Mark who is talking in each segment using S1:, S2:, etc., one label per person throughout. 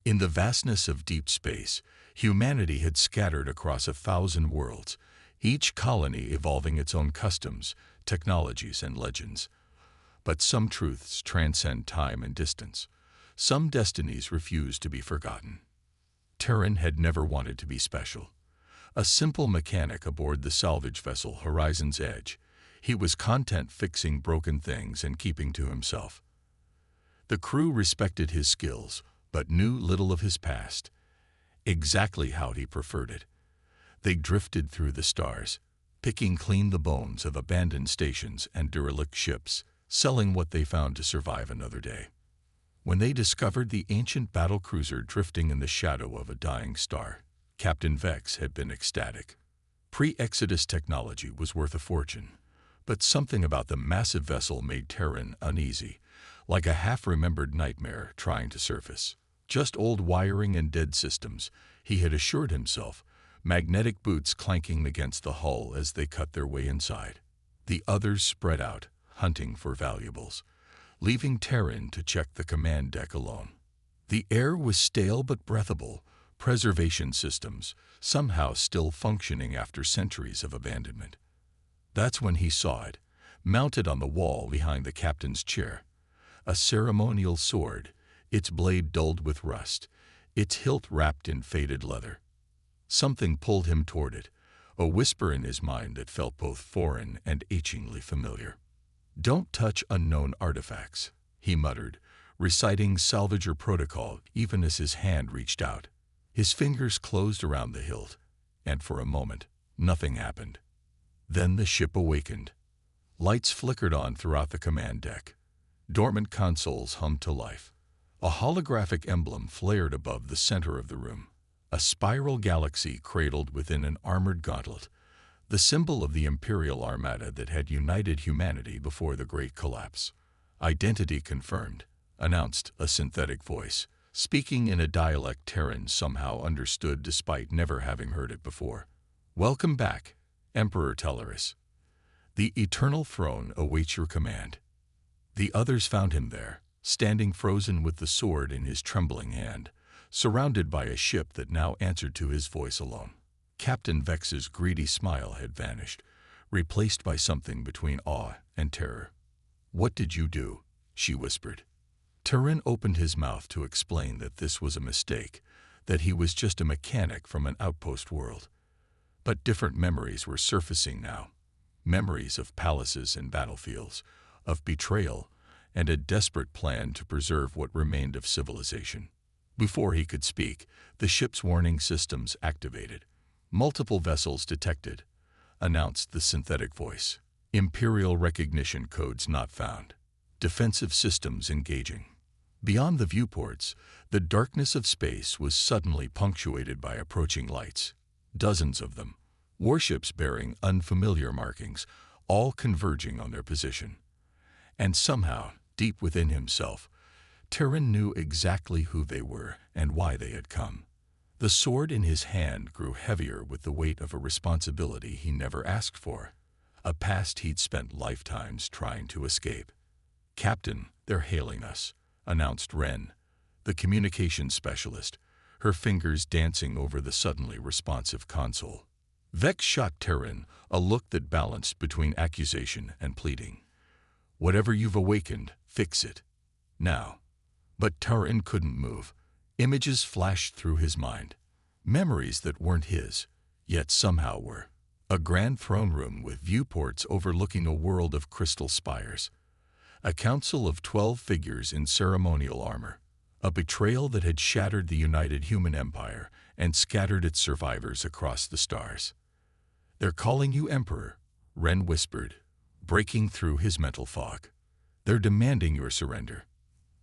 S1: In the vastness of deep space, humanity had scattered across 1,000 worlds, each colony evolving its own customs, technologies, and legends. But some truths transcend time and distance. Some destinies refuse to be forgotten. Terran had never wanted to be special. A simple mechanic aboard the salvage vessel Horizon's Edge, he was content fixing broken things and keeping to himself. The crew respected his skills, but knew little of his past, exactly how he preferred it. They drifted through the stars, picking clean the bones of abandoned stations and derelict ships, selling what they found to survive another day. When they discovered the ancient battlecruiser drifting in the shadow of a dying star, Captain Vex had been ecstatic. Pre-Exodus technology was worth a fortune, but something about the massive vessel made Terran uneasy, like a half-remembered nightmare trying to surface. Just old wiring and dead systems, he had assured himself, magnetic boots clanking against the hull as they cut their way inside. The others spread out, hunting for valuables, leaving Terran to check the command deck alone. The air was stale but breathable, preservation systems somehow still functioning after centuries of abandonment. That's when he saw it, mounted on the wall behind the captain's chair. A ceremonial sword, its blade dulled with rust, its hilt wrapped in faded leather. Something pulled him toward it, a whisper in his mind that felt both foreign and achingly familiar. "Don't touch unknown artifacts," he muttered, reciting salvager protocol even as his hand reached out. His fingers closed around the hilt, and for a moment, nothing happened. Then the ship awakened. Lights flickered on throughout the command deck. Dormant consoles hummed to life. A holographic emblem flared above the center of the room, a spiral galaxy cradled within an armored gauntlet, the symbol of the Imperial Armada that had united humanity before the Great Collapse. "Identity confirmed," announced a synthetic voice, speaking in a dialect Terran somehow understood despite never having heard it before. "Welcome back, Emperor Telleris. The Eternal Throne awaits your command." The others found him there, standing frozen with the sword in his trembling hand, surrounded by a ship that now answered to his voice alone. Captain Vex's greedy smile had vanished, replaced by something between awe and terror. "What did you do?" she whispered. Terran opened his mouth to explain that this was a mistake, that he was just a mechanic from an outpost world. But different memories were surfacing now. Memories of palaces and battlefields, of betrayal, and a desperate plan to preserve what remained of civilization. Before he could speak, the ship's warning systems activated. "Multiple vessels detected," announced the synthetic voice. "Imperial recognition codes not found. Defensive systems engaging." Beyond the viewports, the darkness of space was suddenly punctuated by approaching lights. Dozens of them, warships bearing unfamiliar markings, all converging on their position. And somehow, deep within himself, Terran knew exactly who they were and why they had come. The sword in his hand grew heavier with the weight of a responsibility he never asked for, a past he'd spent lifetimes trying to escape. "Captain, they're hailing us," announced Wren, the communications specialist, her fingers dancing over the suddenly responsive console. Vex shot Terran a look that balanced between accusation and pleading. "Whatever you've awakened, fix it. Now." But Terran couldn't move. Images flashed through his mind. Memories that weren't his, yet somehow were. A grand throne room with viewports overlooking a world of crystal spires. A council of 12 figures in ceremonial armor. A betrayal that had shattered the united human empire and scattered its survivors across the stars. "They're calling you Emperor," Wren whispered, breaking through his mental fog. "They're demanding your surrender."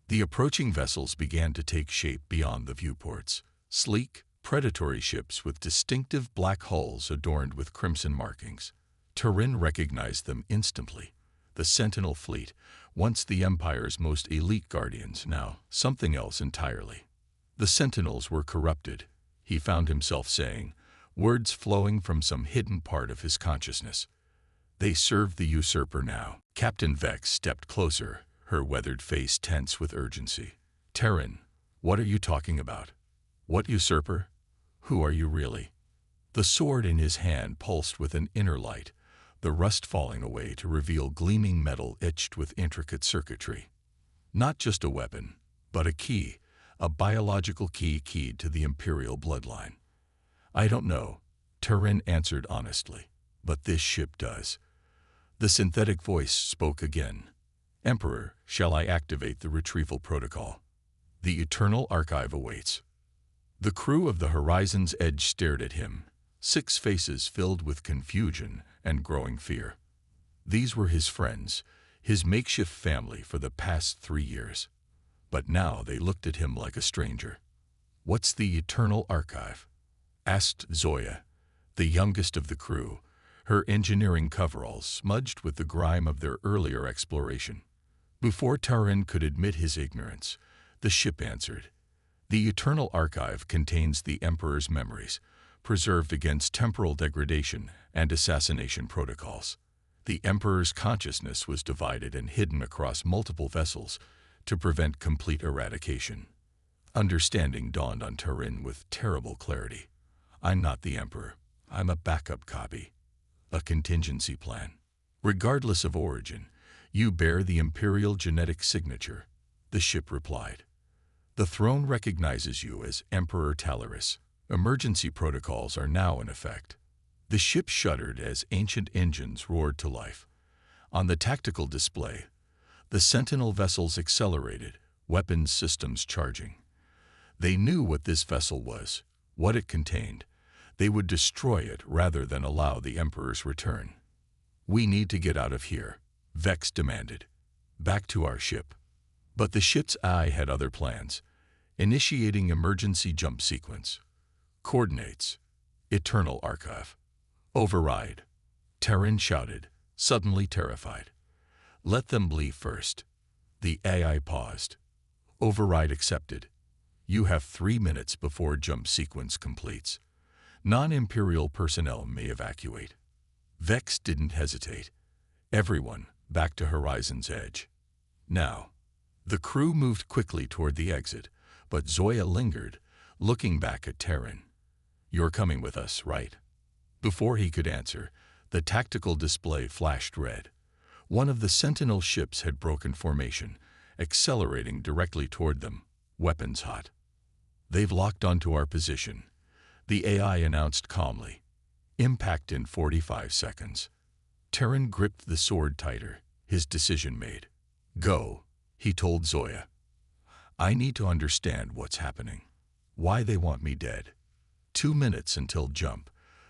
S1: The approaching vessels began to take shape beyond the viewports. Sleek, predatory ships with distinctive black hulls adorned with crimson markings. Terran recognized them instantly. The Sentinel fleet, once the Empire's most elite guardians, now something else entirely. The Sentinels were corrupted, he found himself saying, words flowing from some hidden part of his consciousness. They served the usurper now. Captain Vex stepped closer, her weathered face tense with urgency. "Terran, What are you talking about? What usurper? Who are you really? The sword in his hand pulsed with an inner light, the rust falling away to reveal gleaming metal etched with intricate circuitry. Not just a weapon, but a key, a biological key keyed to the Imperial bloodline. I don't know, Turin answered honestly, but this ship does. The synthetic voice spoke again. Emperor, shall I activate the retrieval protocol? The eternal archive awaits. The crew of the Horizon's Edge stared at him, 6 faces filled with confusion and growing fear. These were his friends, his makeshift family for the past 3 years. But now they looked at him like a stranger. What's the eternal archive? Asked Zoya, the youngest of the crew, her engineering coveralls smudged with the grime of their earlier exploration. Before Turin could admit his ignorance, the ship answered. The eternal archive contains the Emperor's memories, preserved against temporal degradation and assassination protocols. The Emperor's consciousness was divided and hidden across multiple vessels to prevent complete eradication. Understanding dawned on Turin with terrible clarity. I'm not the Emperor. I'm a backup copy. A contingency plan. Regardless of origin, you bear the Imperial genetic signature, the ship replied. The throne recognizes you as Emperor Talaris. Emergency protocols are now in effect. The ship shuddered as ancient engines roared to life. On the tactical display, the Sentinel vessels accelerated, weapons systems charging. They knew what this vessel was, what it contained. They would destroy it rather than allow the Emperor's return. We need to get out of here, Vex demanded. Back to our ship. But the ship's eye had other plans, initiating emergency jump sequence. Coordinates. Eternal archive. Override. Turin shouted, suddenly terrified. Let them leave first. The AI paused. Override accepted. You have 3 minutes before jump sequence completes. Non-Imperial personnel may evacuate. Vex didn't hesitate. Everyone, back to Horizon's Edge. Now. The crew moved quickly toward the exit, but Zoya lingered, looking back at Turin. You're coming with us, right? Before he could answer, the tactical display flashed red. One of the Sentinel ships had broken formation, accelerating directly toward them, weapons hot. They've locked onto our position, the AI announced calmly. Impact in 45 seconds. Turin gripped the sword tighter, his decision made. Go, he told Zoya. I need to understand what's happening. Why they want me dead. 2 minutes until jump,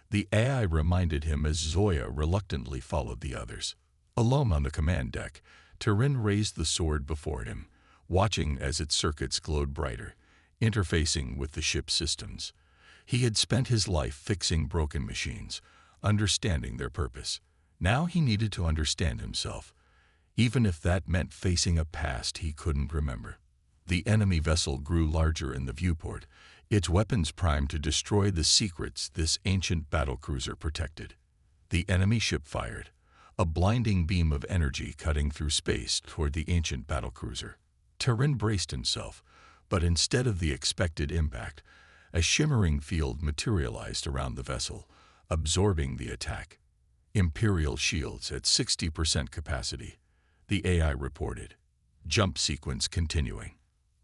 S1: the AI reminded him as Zoya reluctantly followed the others. Alone on the command deck, Turin raised the sword before him, watching as its circuits glowed brighter, interfacing with the ship's systems. He had spent his life fixing broken machines, understanding their purpose. Now he needed to understand himself, even if that meant facing a past he couldn't remember. The enemy vessel grew larger in the viewport, its weapons primed to destroy the secrets this ancient battlecruiser protected. The enemy ship fired, a blinding beam of energy cutting through space toward the ancient battlecruiser. Turin braced himself, but instead of the expected impact, a shimmering field materialized around the vessel, absorbing the attack. Imperial shields at 60% capacity, the AI reported. Jump sequence continuing.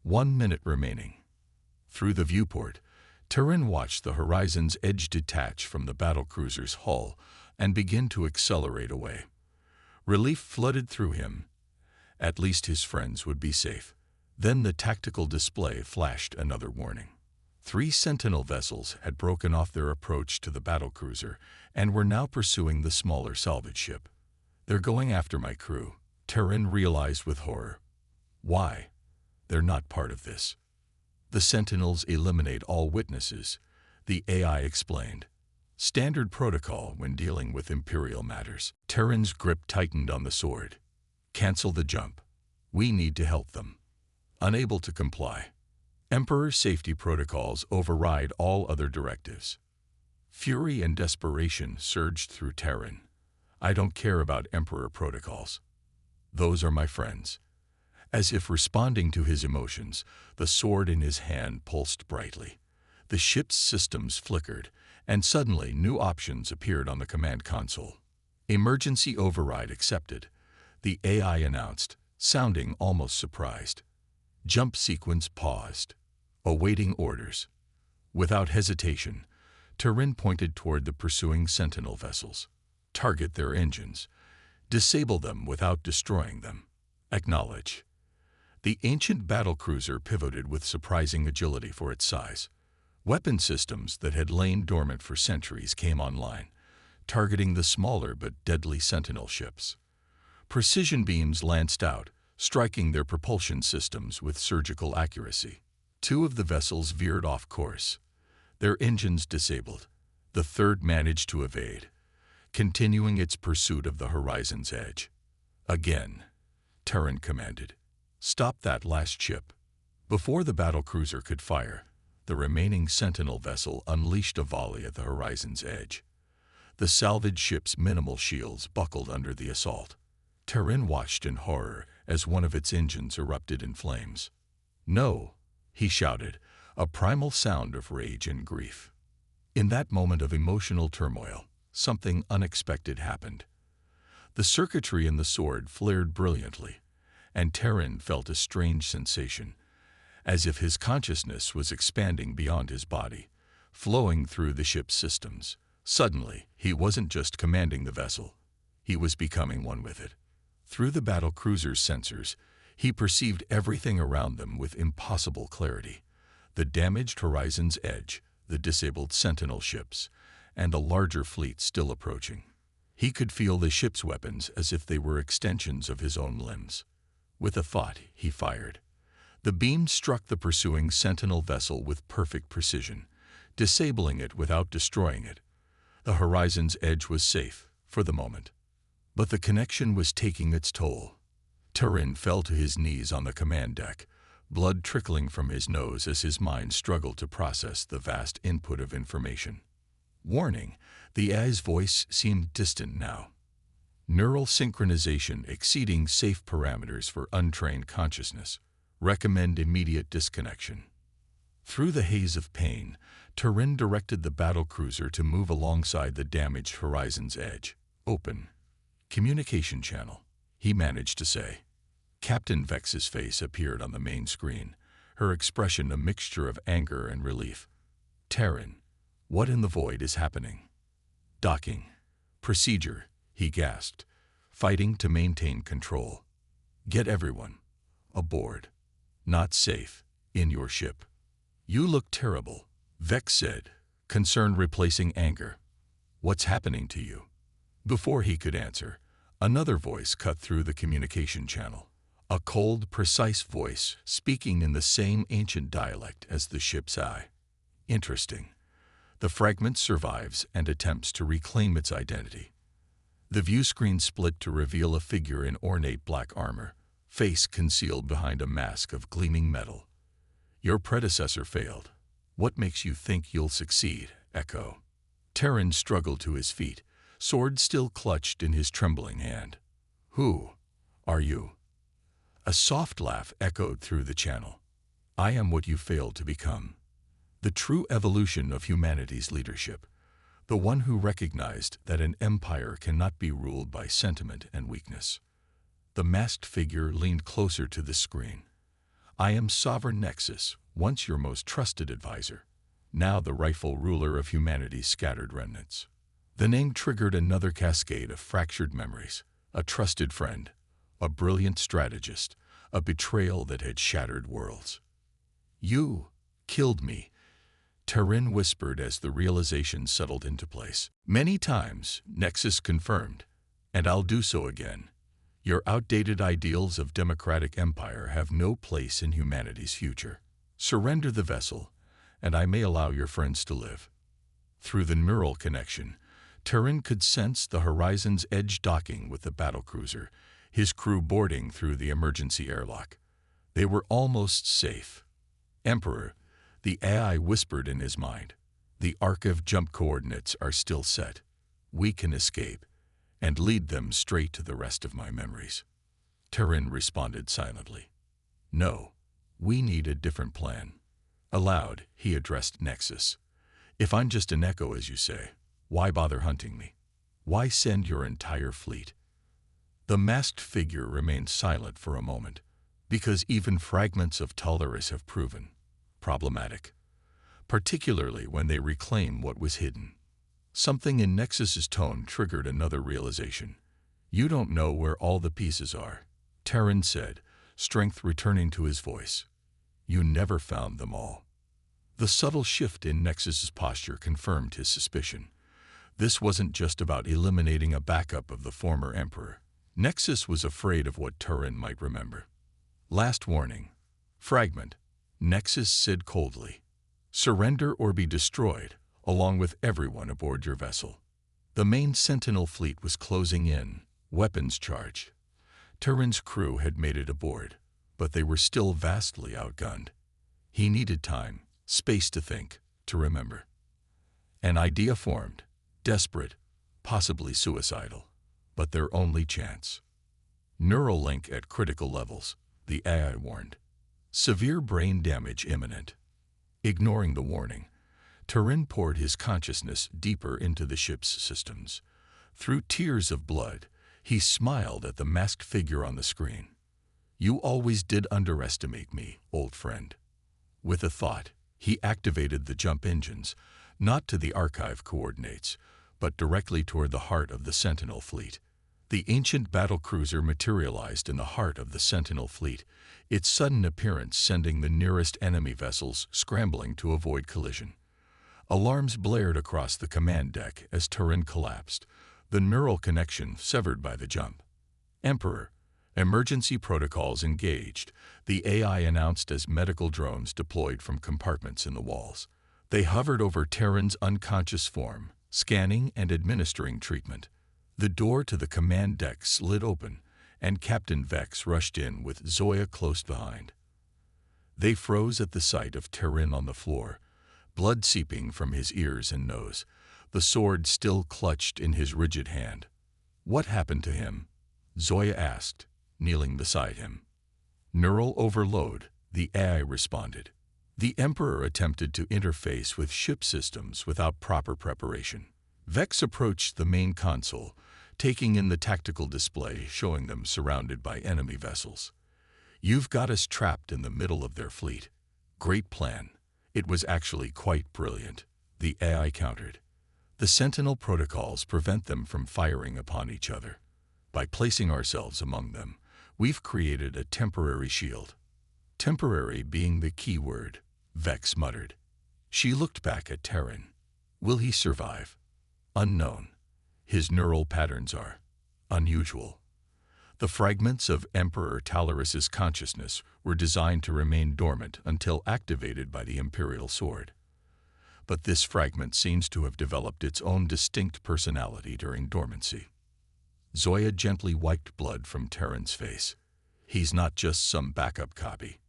S1: 1 minute remaining. Through the viewport, Turin watched the Horizon's Edge detach from the battlecruiser's hull and begin to accelerate away. Relief flooded through him. At least his friends would be safe. Then the tactical display flashed another warning. 3 Sentinel vessels had broken off their approach to the battlecruiser and were now pursuing the smaller salvage ship. They're going after my crew, Turin realized with horror. Why? They're not part of this. The Sentinels eliminate all witnesses, the AI explained. Standard protocol when dealing with Imperial matters. Turin's grip tightened on the sword. Cancel the jump. We need to help them. Unable to comply. Emperor safety protocols override all other directives. Fury and desperation surged through Turin. I don't care about Emperor protocols. Those are my friends. As if responding to his emotions, the sword in his hand pulsed brightly. The ship's systems flickered, and suddenly new options appeared on the command console. Emergency override accepted, the AI announced, sounding almost surprised. Jump sequence paused, awaiting orders. Without hesitation, Turin pointed toward the pursuing Sentinel vessels. Target their engines. Disable them without destroying them. Acknowledge. The ancient battlecruiser pivoted with surprising agility for its size. Weapon systems that had lain dormant for centuries came online, targeting the smaller but deadly Sentinel ships. Precision beams lanced out, striking their propulsion systems with surgical accuracy. Two of the vessels veered off course, their engines disabled. The third managed to evade, continuing its pursuit of the horizon's edge. Again, Turin commanded, "Stop that last ship." Before the battlecruiser could fire, the remaining Sentinel vessel unleashed a volley at the horizon's edge. The salvage ship's minimal shields buckled under the assault. Turin watched in horror as one of its engines erupted in flames. "No!" he shouted, a primal sound of rage and grief. In that moment of emotional turmoil, something unexpected happened. The circuitry in the sword flared brilliantly, and Turin felt a strange sensation, as if his consciousness was expanding beyond his body, flowing through the ship's systems. Suddenly, he wasn't just commanding the vessel, he was becoming one with it. Through the battlecruiser's sensors, he perceived everything around them with impossible clarity. The damaged horizon's edge, the disabled Sentinel ships, and a larger fleet still approaching. He could feel the ship's weapons as if they were extensions of his own limbs. With a thought, he fired. The beam struck the pursuing Sentinel vessel with perfect precision, disabling it without destroying it. The horizon's edge was safe, for the moment. But the connection was taking its toll. Turin fell to his knees on the command deck, blood trickling from his nose as his mind struggled to process the vast input of information. Warning, the AI's voice seemed distant now. Neural synchronization exceeding safe parameters for untrained consciousness. Recommend immediate disconnection. Through the haze of pain, Turin directed the battlecruiser to move alongside the damaged horizon's edge. "Open. Communication channel," he managed to say. Captain Vex's face appeared on the main screen, her expression a mixture of anger and relief. "Turin, what in the void is happening?" "Docking. Procedure," he gasped, fighting to maintain control. "Get everyone aboard. Not safe in your ship." "You look terrible," Vex said, concern replacing anger. "What's happening to you?" Before he could answer, another voice cut through the communication channel. A cold, precise voice speaking in the same ancient dialect as the ship's eye. Interesting. The fragment survives and attempts to reclaim its identity. The view screen split to reveal a figure in ornate black armor, face concealed behind a mask of gleaming metal. "Your predecessor failed. What makes you think you'll succeed, Echo?" Turin struggled to his feet, sword still clutched in his trembling hand. "Who are you?" A soft laugh echoed through the channel. "I am what you failed to become. The true evolution of humanity's leadership. The one who recognized that an empire cannot be ruled by sentiment and weakness." The masked figure leaned closer to the screen. "I am Sovereign Nexus, once your most trusted advisor, now the rightful ruler of humanity's scattered remnants." The name triggered another cascade of fractured memories. A trusted friend, a brilliant strategist, a betrayal that had shattered worlds. "You killed me," Turin whispered as the realization settled into place. "Many times," Nexus confirmed, "and I'll do so again. Your outdated ideals of democratic empire have no place in humanity's future. Surrender the vessel, and I may allow your friends to live." Through the neural connection, Turin could sense the horizon's edge docking with the battlecruiser, his crew boarding through the emergency airlock. They were almost safe. "Emperor," the AI whispered in his mind, "the Archive jump coordinates are still set. We can escape, and lead them straight to the rest of my memories." Turin responded silently. No, we need a different plan. Aloud, he addressed Nexus. If I'm just an echo, as you say, why bother hunting me? Why send your entire fleet? The masked figure remained silent for a moment, because even fragments of Tolerus have proven problematic, particularly when they reclaim what was hidden. Something in Nexus's tone triggered another realization. You don't know where all the pieces are, Terran said, strength returning to his voice. You never found them all. The subtle shift in Nexus's posture confirmed his suspicion. This wasn't just about eliminating a backup of the former Emperor. Nexus was afraid of what Turin might remember. Last warning. Fragment. Nexus said coldly. Surrender or be destroyed, along with everyone aboard your vessel. The main Sentinel fleet was closing in, weapons charged. Turin's crew had made it aboard, but they were still vastly outgunned. He needed time, space to think, to remember. An idea formed, desperate, possibly suicidal, but their only chance. Neural link at critical levels, the AI warned. Severe brain damage imminent. Ignoring the warning, Turin poured his consciousness deeper into the ship's systems. Through tears of blood, he smiled at the masked figure on the screen. You always did underestimate me, old friend. With a thought, he activated the jump engines, not to the archive coordinates, but directly toward the heart of the Sentinel fleet. The ancient battlecruiser materialized in the heart of the Sentinel fleet, its sudden appearance sending the nearest enemy vessels scrambling to avoid collision. Alarms blared across the command deck as Turin collapsed, the neural connection severed by the jump. Emperor, emergency protocols engaged, the AI announced as medical drones deployed from compartments in the walls. They hovered over Terran's unconscious form, scanning and administering treatment. The door to the command deck slid open, and Captain Vex rushed in with Zoya close behind. They froze at the sight of Terran on the floor, blood seeping from his ears and nose, the sword still clutched in his rigid hand. What happened to him? Zoya asked, kneeling beside him. Neural overload, the AI responded. The Emperor attempted to interface with ship systems without proper preparation. Vex approached the main console, taking in the tactical display showing them surrounded by enemy vessels. You've got us trapped in the middle of their fleet. Great plan. It was actually quite brilliant, the AI countered. The Sentinel protocols prevent them from firing upon each other. By placing ourselves among them, we've created a temporary shield. Temporary being the key word, Vex muttered. She looked back at Terran. Will he survive? Unknown. His neural patterns are unusual. The fragments of Emperor Talarus's consciousness were designed to remain dormant until activated by the Imperial Sword. But this fragment seems to have developed its own distinct personality during dormancy. Zoya gently wiped blood from Terran's face. He's not just some backup copy.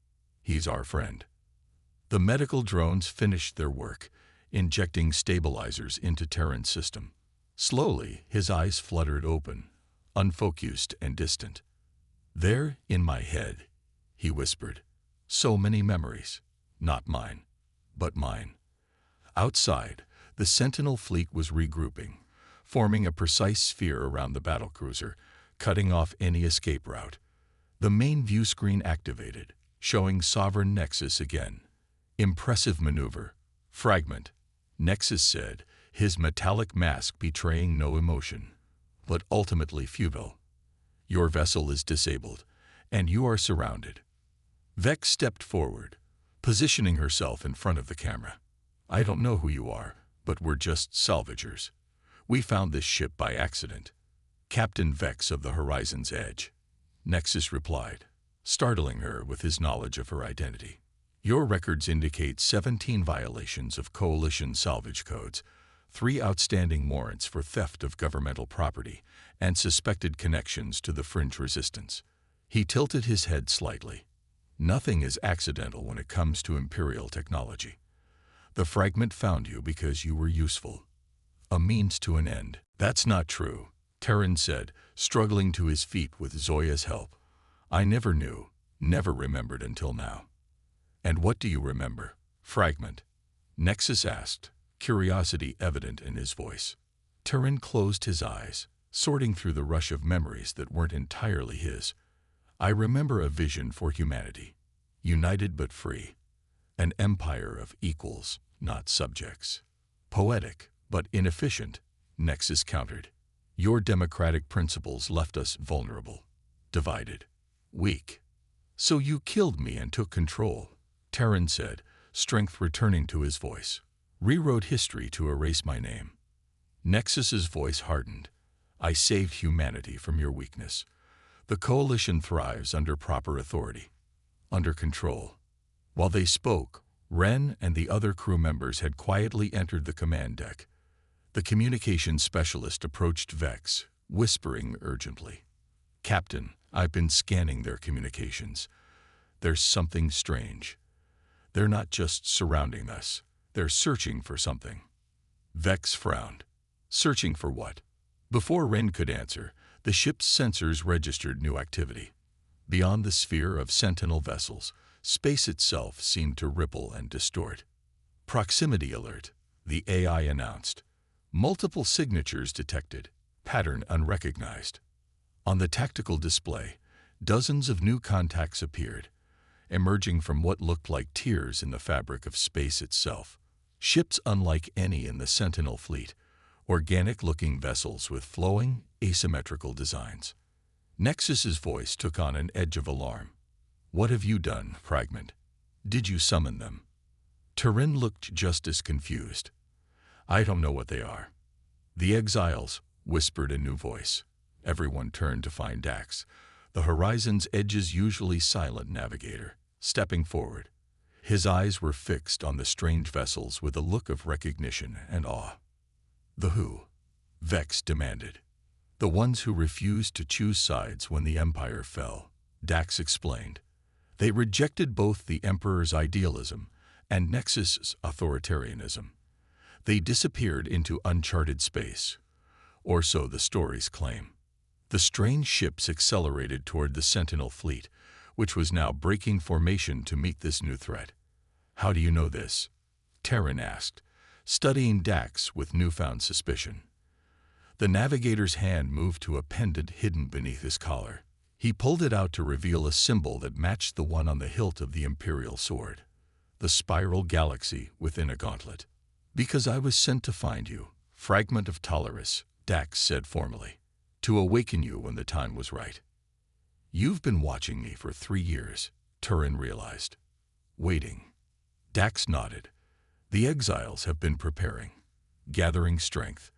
S1: He's our friend. The medical drones finished their work, injecting stabilizers into Terran's system. Slowly, his eyes fluttered open, unfocused and distant. There, in my head, he whispered. So many memories. Not mine, but mine. Outside, the Sentinel fleet was regrouping, forming a precise sphere around the battlecruiser, cutting off any escape route. The main view screen activated, showing Sovereign Nexus again. Impressive maneuver. Fragment, Nexus said, his metallic mask betraying no emotion, but ultimately futile. Your vessel is disabled, and you are surrounded. Vex stepped forward, positioning herself in front of the camera. I don't know who you are, but we're just salvagers. We found this ship by accident. Captain Vex of the Horizon's Edge. Nexus replied, startling her with his knowledge of her identity. Your records indicate 17 violations of Coalition salvage codes, 3 outstanding warrants for theft of governmental property, and suspected connections to the Fringe Resistance. He tilted his head slightly. Nothing is accidental when it comes to Imperial technology. The fragment found you because you were useful. A means to an end. That's not true, Terran said, struggling to his feet with Zoya's help. I never knew, Never remembered until now. And what do you remember? Fragment. Nexus asked, curiosity evident in his voice. Terran closed his eyes, sorting through the rush of memories that weren't entirely his. I remember a vision for humanity, united but free. An empire of equals, not subjects. Poetic, but inefficient, Nexus countered. Your democratic principles left us vulnerable, divided, weak. So you killed me and took control, Terran said, strength returning to his voice. Rewrote history to erase my name. Nexus's voice hardened. I saved humanity from your weakness. The coalition thrives under proper authority, under control. While they spoke, Ren and the other crew members had quietly entered the command deck. The communications specialist approached Vex, whispering urgently. Captain, I've been scanning their communications. There's something strange. They're not just surrounding us. They're searching for something. Vex frowned. Searching for what? Before Ren could answer, the ship's sensors registered new activity. Beyond the sphere of sentinel vessels, space itself seemed to ripple and distort. Proximity alert, the AI announced. Multiple signatures detected, pattern unrecognized. On the tactical display, dozens of new contacts appeared, emerging from what looked like tears in the fabric of space itself. Ships unlike any in the Sentinel fleet, organic-looking vessels with flowing, asymmetrical designs. Nexus's voice took on an edge of alarm. What have you done, Fragment? Did you summon them? Terran looked just as confused. I don't know what they are. The exiles, whispered a new voice. Everyone turned to find Dax, the horizon's edge's usually silent navigator, stepping forward. His eyes were fixed on the strange vessels with a look of recognition and awe. The who? Vex demanded. The ones who refused to choose sides when the Empire fell, Dax explained. They rejected both the Emperor's idealism and Nexus's authoritarianism. They disappeared into uncharted space, or so the stories claim. The strange ships accelerated toward the Sentinel fleet, which was now breaking formation to meet this new threat. How do you know this? Terran asked, studying Dax with newfound suspicion. The navigator's hand moved to a pendant hidden beneath his collar. He pulled it out to reveal a symbol that matched the one on the hilt of the Imperial sword, the spiral galaxy within a gauntlet. Because I was sent to find you, Fragment of Tolerus, Dax said formally, to awaken you when the time was right. You've been watching me for 3 years, Terran realized. Waiting. Dax nodded. The exiles have been preparing, gathering strength,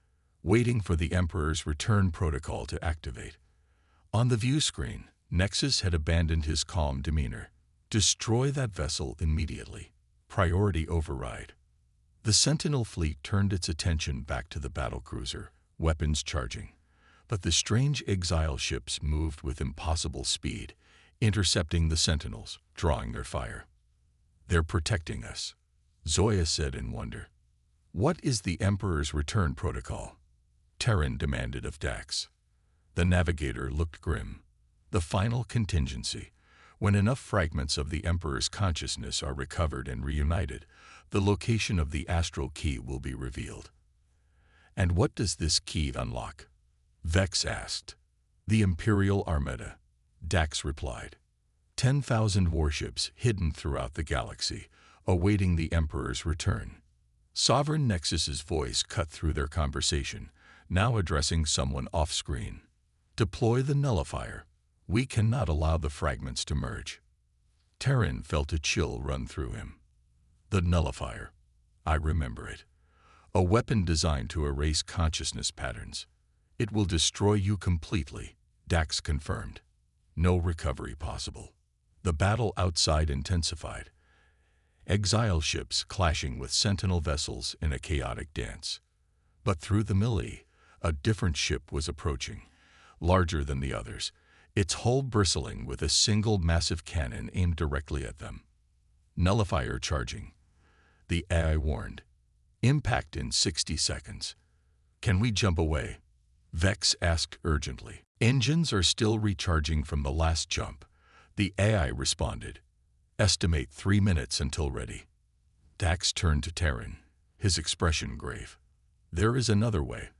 S1: waiting for the Emperor's return protocol to activate. On the view screen, Nexus had abandoned his calm demeanor. Destroy that vessel immediately. Priority override. The Sentinel fleet turned its attention back to the battlecruiser, weapons charging. But the strange exile ships moved with impossible speed, intercepting the Sentinels, drawing their fire. They're protecting us, Zoya said in wonder. What is the Emperor's return protocol? Terran demanded of Dax. The navigator looked grim. The final contingency. When enough fragments of the Emperor's consciousness are recovered and reunited, the location of the astral key will be revealed. And what does this key unlock? Vex asked. The Imperial Armada, Dax replied. 10,000 warships hidden throughout the galaxy, awaiting the Emperor's return. Sovereign Nexus's voice cut through their conversation, now addressing someone off-screen. Deploy the nullifier. We cannot allow the fragments to merge. Terran felt a chill run through him. The nullifier. I remember it. A weapon designed to erase consciousness patterns. It will destroy you completely, Dax confirmed. No recovery possible. The battle outside intensified. Exile ships clashing with Sentinel vessels in a chaotic dance. But through the melee, a different ship was approaching, larger than the others, its hull bristling with a single massive cannon aimed directly at them. Nullifier charging. The AI warned. Impact in 60 seconds. Can we jump away? Vex asked urgently. Engines are still recharging from the last jump. The AI responded, "Estimate 3 minutes until ready." Dax turned to Terran, his expression grave. "There is another way.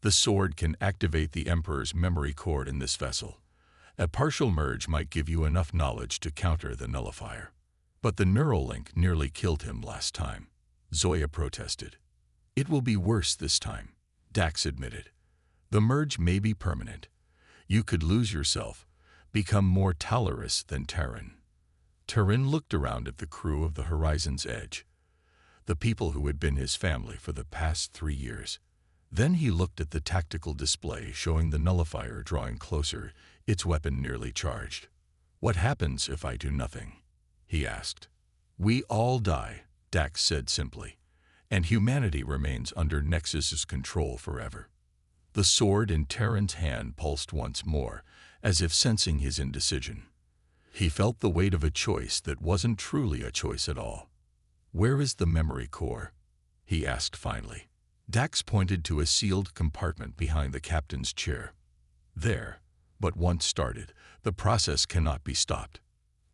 S1: The sword can activate the Emperor's memory cord in this vessel. A partial merge might give you enough knowledge to counter the nullifier." "But the neural link nearly killed him last time," Zoya protested. "It will be worse this time," Dax admitted. "The merge may be permanent. You could lose yourself, become more Talorous than Terran." Terran looked around at the crew of the Horizon's Edge, the people who had been his family for the past 3 years. Then he looked at the tactical display showing the nullifier drawing closer, its weapon nearly charged. "What happens if I do nothing?" he asked. "We all die," Dax said simply, "and humanity remains under Nexus's control forever." The sword in Terran's hand pulsed once more, as if sensing his indecision. He felt the weight of a choice that wasn't truly a choice at all. "Where is the memory core?" he asked finally. Dax pointed to a sealed compartment behind the captain's chair. "There. But once started, the process cannot be stopped."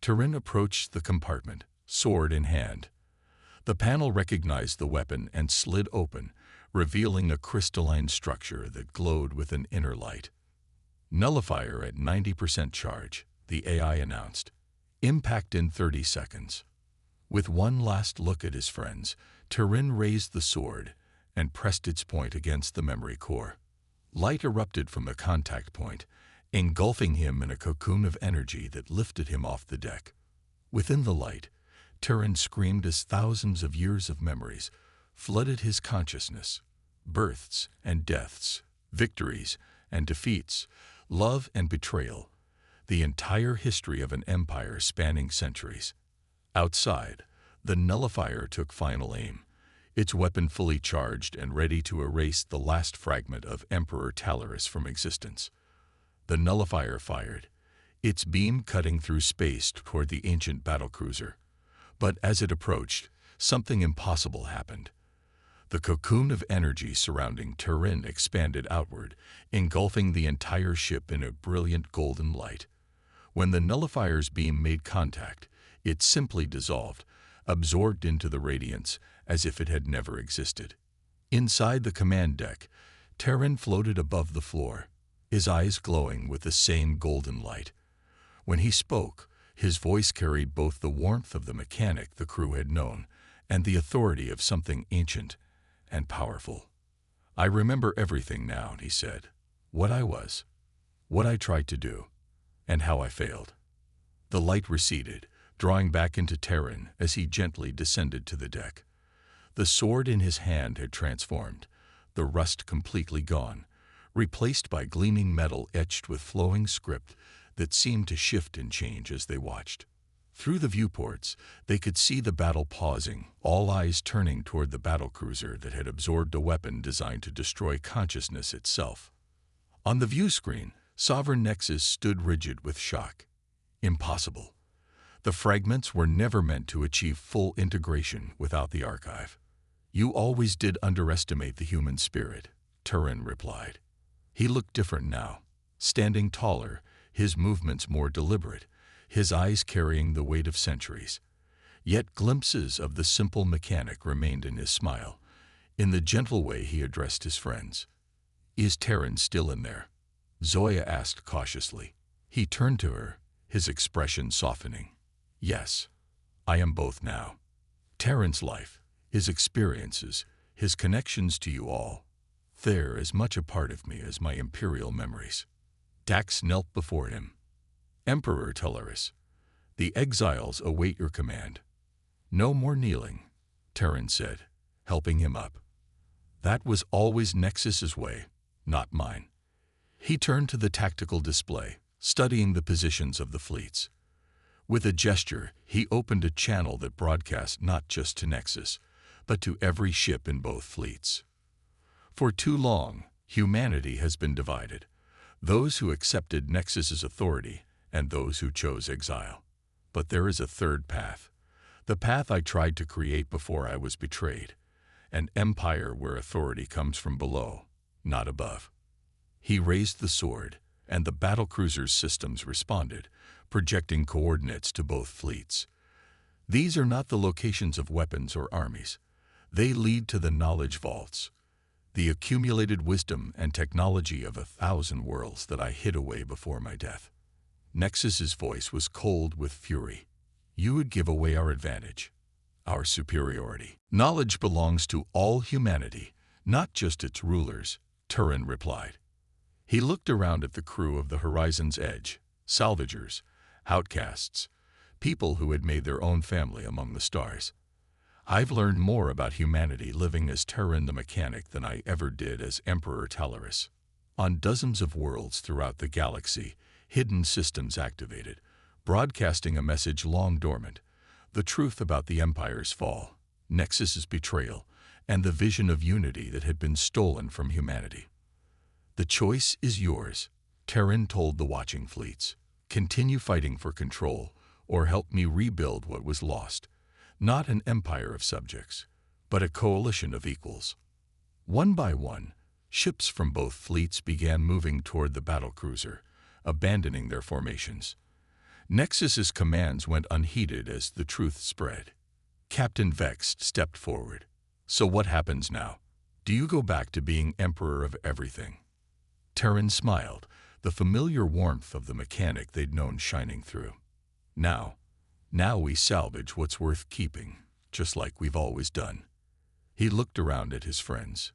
S1: Terran approached the compartment, sword in hand. The panel recognized the weapon and slid open, revealing a crystalline structure that glowed with an inner light. "Nullifier at 90% charge," the AI announced. "Impact in 30 seconds." With one last look at his friends, Terran raised the sword and pressed its point against the memory core. Light erupted from the contact point, engulfing him in a cocoon of energy that lifted him off the deck. Within the light, Terran screamed as thousands of years of memories flooded his consciousness. Births and deaths, victories and defeats, love and betrayal, the entire history of an empire spanning centuries. Outside, the nullifier took final aim, its weapon fully charged and ready to erase the last fragment of Emperor Talorous from existence. The nullifier fired, its beam cutting through space toward the ancient battlecruiser. But as it approached, something impossible happened. The cocoon of energy surrounding Terran expanded outward, engulfing the entire ship in a brilliant golden light. When the nullifier's beam made contact, it simply dissolved, absorbed into the radiance as if it had never existed. Inside the command deck, Terran floated above the floor, his eyes glowing with the same golden light. When he spoke, his voice carried both the warmth of the mechanic the crew had known and the authority of something ancient and powerful. "I remember everything now," he said. "What I was, what I tried to do, and how I failed." The light receded, drawing back into Terran as he gently descended to the deck. The sword in his hand had transformed, the rust completely gone, replaced by gleaming metal etched with flowing script that seemed to shift and change as they watched. Through the viewports, they could see the battle pausing, all eyes turning toward the battlecruiser that had absorbed a weapon designed to destroy consciousness itself. On the view screen, Sovereign Nexus stood rigid with shock. Impossible. The fragments were never meant to achieve full integration without the archive. "You always did underestimate the human spirit," Terran replied. He looked different now, standing taller, his movements more deliberate, his eyes carrying the weight of centuries. Yet glimpses of the simple mechanic remained in his smile, in the gentle way he addressed his friends. "Is Terran still in there?" Zoya asked cautiously. He turned to her, his expression softening. "Yes, I am both now. Terran's life, his experiences, his connections to you all, they're as much a part of me as my imperial memories." Dax knelt before him. "Emperor Talorous, the exiles await your command." "No more kneeling," Terran said, helping him up. "That was always Nexus's way, not mine." He turned to the tactical display, studying the positions of the fleets. With a gesture, he opened a channel that broadcast not just to Nexus, but to every ship in both fleets. For too long, humanity has been divided, those who accepted Nexus's authority and those who chose exile. But there is a third path, the path I tried to create before I was betrayed, an empire where authority comes from below, not above. He raised the sword, and the battlecruiser's systems responded, projecting coordinates to both fleets. These are not the locations of weapons or armies. They lead to the knowledge vaults, the accumulated wisdom and technology of 1,000 worlds that I hid away before my death. Nexus's voice was cold with fury. You would give away our advantage, our superiority. Knowledge belongs to all humanity, not just its rulers, Turin replied. He looked around at the crew of the Horizon's Edge, salvagers, outcasts, people who had made their own family among the stars. I've learned more about humanity living as Turin the Mechanic than I ever did as Emperor Talaris. On dozens of worlds throughout the galaxy, hidden systems activated, broadcasting a message long dormant, the truth about the Empire's fall, Nexus's betrayal, and the vision of unity that had been stolen from humanity. The choice is yours, Turin told the watching fleets. Continue fighting for control, or help me rebuild what was lost. Not an empire of subjects, but a coalition of equals. One by one, ships from both fleets began moving toward the battlecruiser, abandoning their formations. Nexus's commands went unheeded as the truth spread. Captain Vex stepped forward. So what happens now? Do you go back to being emperor of everything? Turin smiled, the familiar warmth of the mechanic they'd known shining through. Now we salvage what's worth keeping, just like we've always done. He looked around at his friends.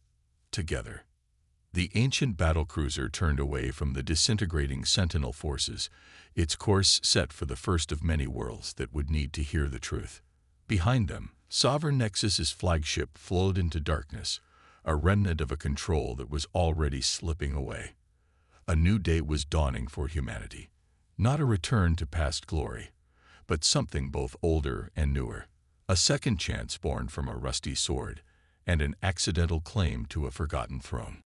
S1: Together. The ancient battlecruiser turned away from the disintegrating Sentinel forces, its course set for the first of many worlds that would need to hear the truth. Behind them, Sovereign Nexus's flagship flowed into darkness, a remnant of a control that was already slipping away. A new day was dawning for humanity. Not a return to past glory, but something both older and newer. A second chance born from a rusty sword, and an accidental claim to a forgotten throne.